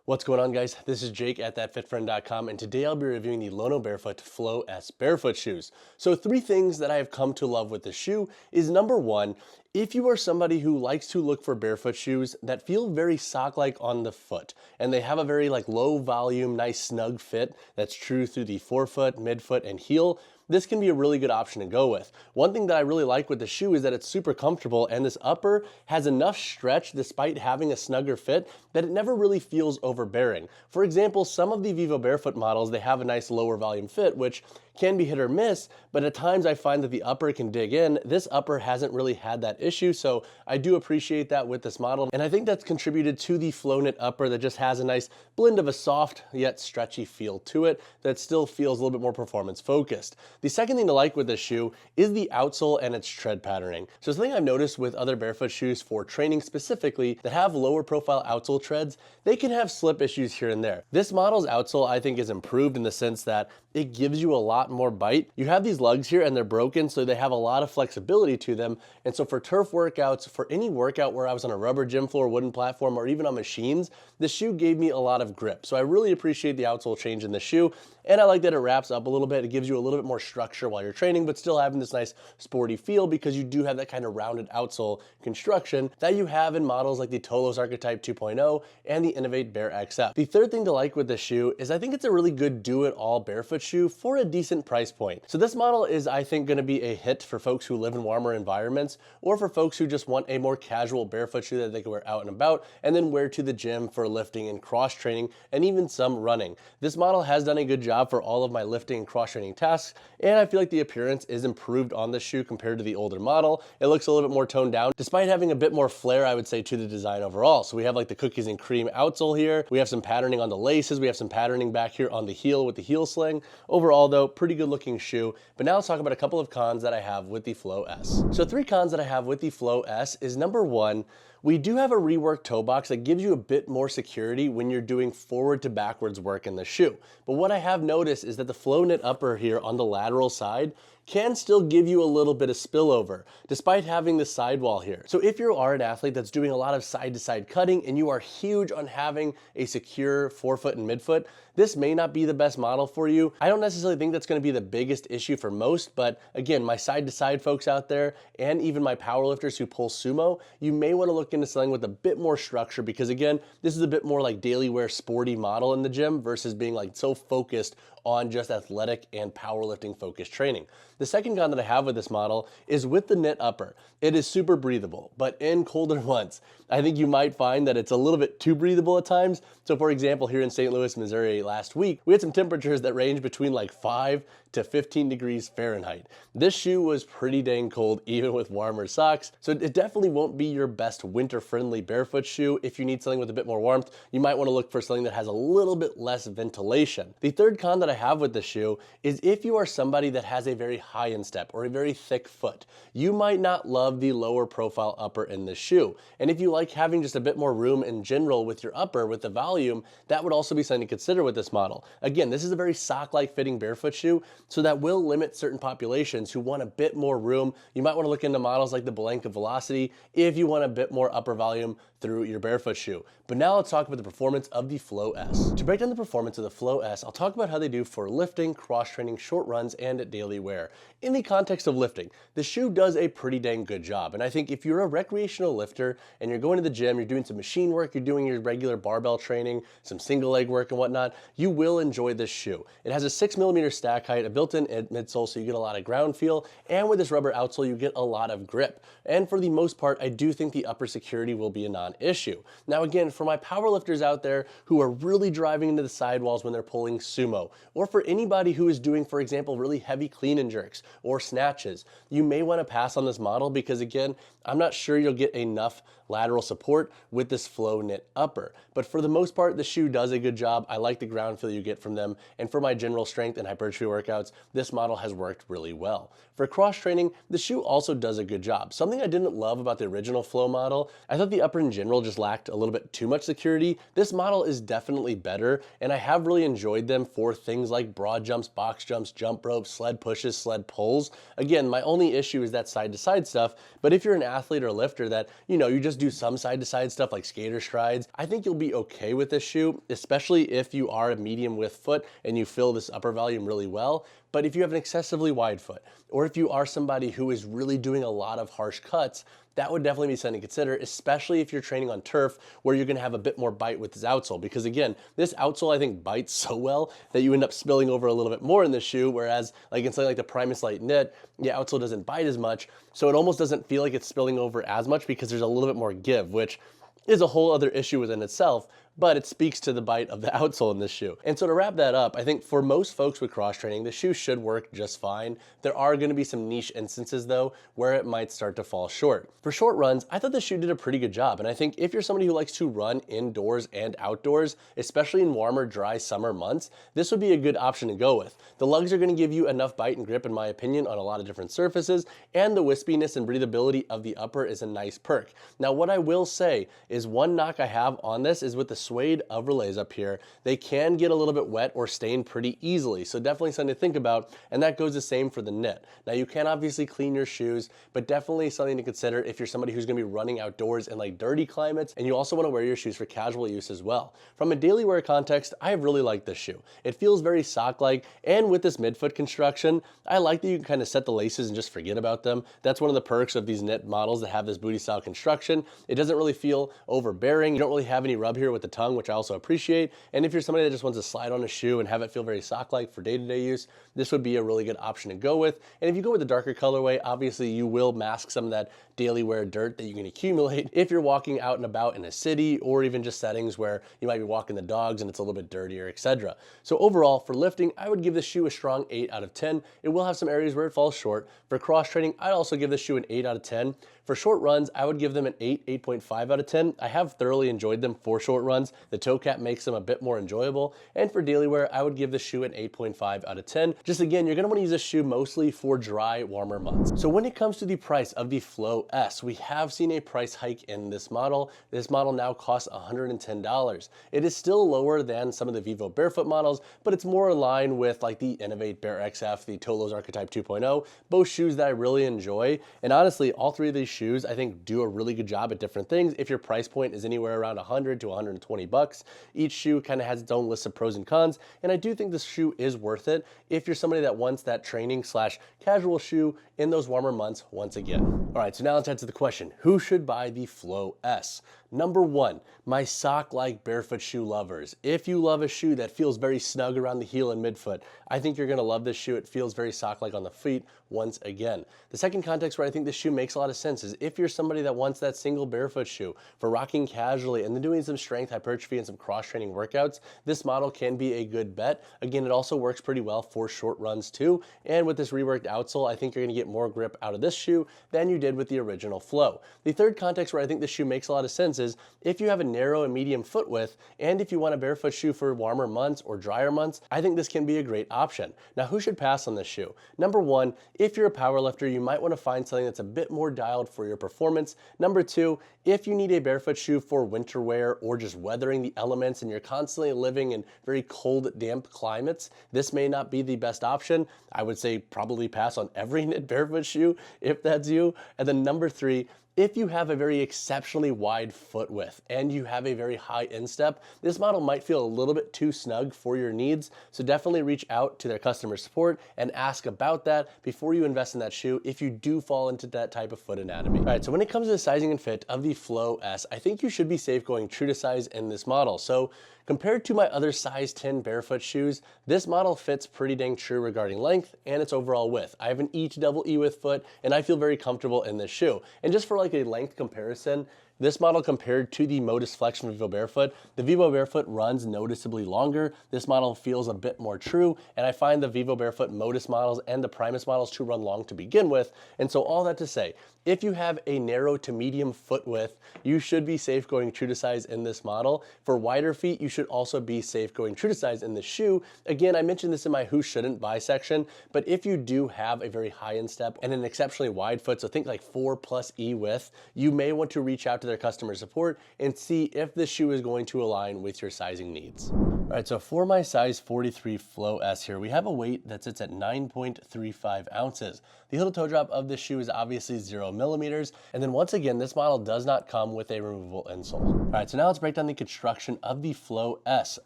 What's going on, guys? This is Jake at thatfitfriend.com, and today I'll be reviewing the LONO Barefoot Flow S barefoot shoes. So 3 things that I have come to love with the shoe is number one, if you are somebody who likes to look for barefoot shoes that feel very sock-like on the foot, and they have a very low volume, nice snug fit that's true through the forefoot, midfoot, and heel, this can be a really good option to go with. One thing that I really like with the shoe is that it's super comfortable, and this upper has enough stretch despite having a snugger fit that it never really feels overbearing. For example, some of the Vivo Barefoot models, they have a nice lower volume fit, which can be hit or miss, but at times I find that the upper can dig in. This upper hasn't really had that issue, so I do appreciate that with this model, and I think that's contributed to the Flow Knit upper that just has a nice blend of a soft yet stretchy feel to it that still feels a little bit more performance focused. The second thing to like with this shoe is the outsole and its tread patterning. So something I've noticed with other barefoot shoes for training specifically that have lower profile outsole treads, they can have slip issues here and there. This model's outsole I think is improved in the sense that it gives you a lot more bite. You have these lugs here and they're broken, so they have a lot of flexibility to them. And so for turf workouts, for any workout where I was on a rubber gym floor, wooden platform, or even on machines, the shoe gave me a lot of grip. So I really appreciate the outsole change in the shoe. And I like that it wraps up a little bit. It gives you a little bit more structure while you're training, but still having this nice sporty feel because you do have that kind of rounded outsole construction that you have in models like the Tolos Archetype 2.0 and the Innovate Bare XF. The third thing to like with this shoe is I think it's a really good do-it-all barefoot shoe for a decent price point. So this model is, I think, going to be a hit for folks who live in warmer environments or for folks who just want a more casual barefoot shoe that they can wear out and about and then wear to the gym for lifting and cross training and even some running. This model has done a good job for all of my lifting and cross training tasks, and I feel like the appearance is improved on this shoe compared to the older model. It looks a little bit more toned down despite having a bit more flair, I would say, to the design overall. So we have like the cookies and cream outsole here, we have some patterning on the laces, we have some patterning back here on the heel with the heel sling. Overall though, pretty good looking shoe. But now let's talk about a couple of cons that I have with the Flow S. So 3 cons that I have with the Flow S is number one, we do have a reworked toe box that gives you a bit more security when you're doing forward to backwards work in the shoe. But what I have noticed is that the Flow Knit upper here on the lateral side can still give you a little bit of spillover despite having the sidewall here. So if you are an athlete that's doing a lot of side to side cutting and you are huge on having a secure forefoot and midfoot, this may not be the best model for you. I don't necessarily think that's going to be the biggest issue for most, but again, my side to side folks out there and even my powerlifters who pull sumo, you may want to look into something with a bit more structure because again, this is a bit more like daily wear sporty model in the gym versus being like so focused on just athletic and powerlifting focused training. The second con that I have with this model is with the knit upper. It is super breathable, but in colder months, I think you might find that it's a little bit too breathable at times. So for example, here in St. Louis, Missouri last week, we had some temperatures that range between like 5 to 15 degrees Fahrenheit. This shoe was pretty dang cold even with warmer socks. So it definitely won't be your best winter friendly barefoot shoe. If you need something with a bit more warmth, you might want to look for something that has a little bit less ventilation. The third con that I have with the shoe is if you are somebody that has a very high instep or a very thick foot, you might not love the lower profile upper in the shoe. And if you like having just a bit more room in general with your upper with the volume, that would also be something to consider with this model. Again, this is a very sock-like fitting barefoot shoe, so that will limit certain populations who want a bit more room. You might want to look into models like the Blanka Velocity if you want a bit more upper volume through your barefoot shoe. But now let's talk about the performance of the Flow S. To break down the performance of the Flow S, I'll talk about how they do for lifting, cross-training, short runs, and daily wear. In the context of lifting, the shoe does a pretty dang good job. And I think if you're a recreational lifter and you're going to the gym, you're doing some machine work, you're doing your regular barbell training, some single leg work and whatnot, you will enjoy this shoe. It has a 6mm stack height, a built-in midsole, so you get a lot of ground feel, and with this rubber outsole, you get a lot of grip. And for the most part, I do think the upper security will be a non-issue. Now again, for my powerlifters out there who are really driving into the sidewalls when they're pulling sumo, or for anybody who is doing, for example, really heavy clean and jerks or snatches, you may want to pass on this model because again, I'm not sure you'll get enough lateral support with this Flow Knit upper. But for the most part, the shoe does a good job. I like the ground feel you get from them. And for my general strength and hypertrophy workouts, this model has worked really well. For cross training, the shoe also does a good job. Something I didn't love about the original Flow model, I thought the upper in general just lacked a little bit too much security, this model is definitely better, and I have really enjoyed them for things like broad jumps, box jumps, jump ropes, sled pushes, sled pulls. Again, my only issue is that side-to-side stuff, but if you're an athlete or lifter that, you just do some side-to-side stuff like skater strides, I think you'll be okay with this shoe, especially if you are a medium width foot and you fill this upper volume really well. But if you have an excessively wide foot, or if you are somebody who is really doing a lot of harsh cuts, that would definitely be something to consider, especially if you're training on turf where you're gonna have a bit more bite with this outsole. Because again, this outsole I think bites so well that you end up spilling over a little bit more in the shoe, whereas like in something like the Primus Light Knit, the outsole doesn't bite as much, so it almost doesn't feel like it's spilling over as much because there's a little bit more give, which is a whole other issue within itself, but it speaks to the bite of the outsole in this shoe. And so to wrap that up, I think for most folks with cross training, the shoe should work just fine. There are gonna be some niche instances though, where it might start to fall short. For short runs, I thought the shoe did a pretty good job. And I think if you're somebody who likes to run indoors and outdoors, especially in warmer, dry summer months, this would be a good option to go with. The lugs are gonna give you enough bite and grip, in my opinion, on a lot of different surfaces, and the wispiness and breathability of the upper is a nice perk. Now, what I will say is one knock I have on this is with the suede of relays up here. They can get a little bit wet or stain pretty easily, so definitely something to think about, and that goes the same for the knit. Now you can obviously clean your shoes, but definitely something to consider if you're somebody who's gonna be running outdoors in like dirty climates, and you also wanna wear your shoes for casual use as well. From a daily wear context, I really like this shoe. It feels very sock-like, and with this midfoot construction, I like that you can kind of set the laces and just forget about them. That's one of the perks of these knit models that have this booty style construction. It doesn't really feel overbearing. You don't really have any rub here with the tongue, which I also appreciate. And if you're somebody that just wants to slide on a shoe and have it feel very sock-like for day-to-day use, this would be a really good option to go with. And if you go with the darker colorway, obviously you will mask some of that daily wear dirt that you can accumulate if you're walking out and about in a city, or even just settings where you might be walking the dogs and it's a little bit dirtier, etc. So overall, for lifting, I would give this shoe a strong 8 out of 10. It will have some areas where it falls short. For cross training, I'd also give this shoe an 8 out of 10. For short runs, I would give them an 8.5 out of 10. I have thoroughly enjoyed them for short runs. The toe cap makes them a bit more enjoyable. And for daily wear, I would give this shoe an 8.5 out of 10. Just again, you're gonna wanna use this shoe mostly for dry, warmer months. So when it comes to the price of the Flow S, we have seen a price hike in this model. This model now costs $110. It is still lower than some of the Vivo Barefoot models, but it's more in line with like the Innovate Bare XF, the Tolos Archetype 2.0, both shoes that I really enjoy. And honestly, all three of these shoes I think do a really good job at different things. If your price point is anywhere around 100 to 120 bucks, each shoe kind of has its own list of pros and cons, and I do think this shoe is worth it if you're somebody that wants that training slash casual shoe in those warmer months once again. All right, so now let's head to the question, who should buy the Flow S? Number one, my sock-like barefoot shoe lovers. If you love a shoe that feels very snug around the heel and midfoot, I think you're gonna love this shoe. It feels very sock-like on the feet once again. The second context where I think this shoe makes a lot of sense is if you're somebody that wants that single barefoot shoe for rocking casually and then doing some strength, hypertrophy, and some cross-training workouts, this model can be a good bet. Again, it also works pretty well for short runs too, and with this reworked outsole, I think you're gonna get more grip out of this shoe than you did with the original Flow. The third context where I think this shoe makes a lot of sense is if you have a narrow and medium foot width, and if you want a barefoot shoe for warmer months or drier months, I think this can be a great option. Now, who should pass on this shoe? Number one, if you're a power lifter, you might want to find something that's a bit more dialed for your performance. Number two, if you need a barefoot shoe for winter wear or just weathering the elements and you're constantly living in very cold, damp climates, this may not be the best option. I would say probably pass on every knit barefoot shoe if that's you. And then number three, if you have a very exceptionally wide foot width and you have a very high instep, this model might feel a little bit too snug for your needs, so definitely reach out to their customer support and ask about that before you invest in that shoe if you do fall into that type of foot anatomy. All right, so when it comes to the sizing and fit of the Flow S, I think you should be safe going true to size in this model. So compared to my other size 10 barefoot shoes, this model fits pretty dang true regarding length and its overall width. I have an E width foot and I feel very comfortable in this shoe. And just for like a length comparison, this model compared to the Modus Flex from Vivo Barefoot, the Vivo Barefoot runs noticeably longer. This model feels a bit more true, and I find the Vivo Barefoot Modus models and the Primus models to run long to begin with. And so all that to say, if you have a narrow to medium foot width, you should be safe going true to size in this model. For wider feet, you should also be safe going true to size in the shoe. Again, I mentioned this in my who shouldn't buy section, but if you do have a very high instep and an exceptionally wide foot, so think like 4+ E width, you may want to reach out to to their customer support and see if this shoe is going to align with your sizing needs. All right, so for my size 43 Flow S here, we have a weight that sits at 9.35 ounces. The heel to toe drop of this shoe is obviously 0 millimeters. And then once again, this model does not come with a removable insole. All right, so now let's break down the construction of the Flow S.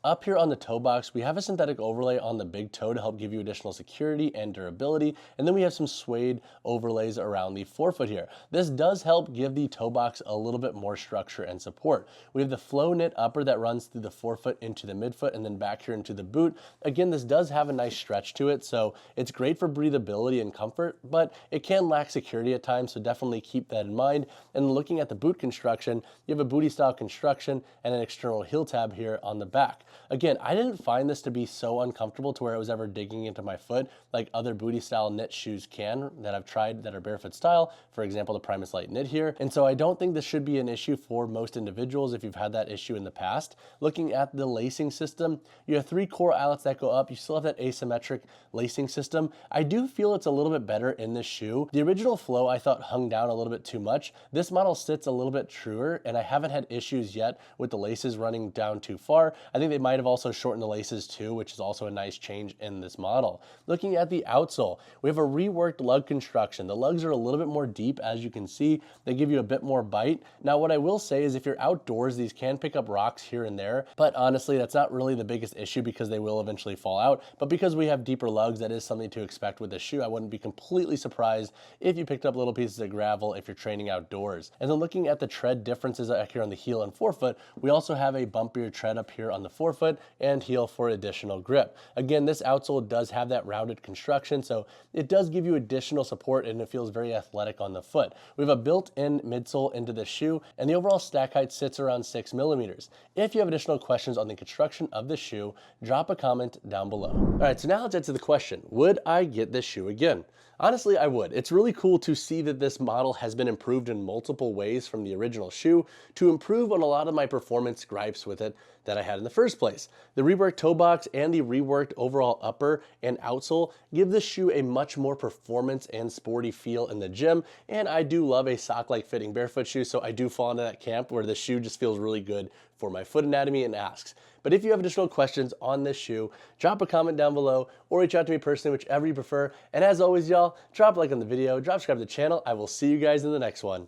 Up here on the toe box, we have a synthetic overlay on the big toe to help give you additional security and durability. And then we have some suede overlays around the forefoot here. This does help give the toe box a little bit more structure and support. We have the Flow knit upper that runs through the forefoot into the midfoot and then back here into the boot. Again, this does have a nice stretch to it, so it's great for breathability and comfort, but it can lack security at times, so definitely keep that in mind. And looking at the boot construction, you have a booty style construction and an external heel tab here on the back. Again, I didn't find this to be so uncomfortable to where it was ever digging into my foot like other booty style knit shoes can that I've tried that are barefoot style, for example, the Primus Light Knit here. And so I don't think this should be an issue for most individuals if you've had that issue in the past. Looking at the lacing system, you have 3 core eyelets that go up. You still have that asymmetric lacing system. I do feel it's a little bit better in this shoe. The original Flow I thought hung down a little bit too much. This model sits a little bit truer, and I haven't had issues yet with the laces running down too far. I think they might have also shortened the laces too, which is also a nice change in this model. Looking at the outsole, we have a reworked lug construction. The lugs are a little bit more deep, as you can see. They give you a bit more bite. Now, what I will say is if you're outdoors, these can pick up rocks here and there, but honestly, that's not really the biggest issue because they will eventually fall out. But because we have deeper lugs, that is something to expect with this shoe. I wouldn't be completely surprised if you picked up little pieces of gravel if you're training outdoors. And then looking at the tread differences up here on the heel and forefoot, we also have a bumpier tread up here on the forefoot and heel for additional grip. Again, this outsole does have that rounded construction, so it does give you additional support and it feels very athletic on the foot. We have a built-in midsole into the shoe, and the overall stack height sits around 6 millimeters. If you have additional questions on the construction of the shoe, drop a comment down below. All right, so now let's get to the question, would I get this shoe again? Honestly, I would. It's really cool to see that this model has been improved in multiple ways from the original shoe to improve on a lot of my performance gripes with it that I had in the first place. The reworked toe box and the reworked overall upper and outsole give this shoe a much more performance and sporty feel in the gym, and I do love a sock-like fitting barefoot shoe, so I do fall into that camp where the shoe just feels really good for my foot anatomy and asks. But if you have additional questions on this shoe, drop a comment down below or reach out to me personally, whichever you prefer. And as always, y'all, drop a like on the video, drop subscribe to the channel. I will see you guys in the next one.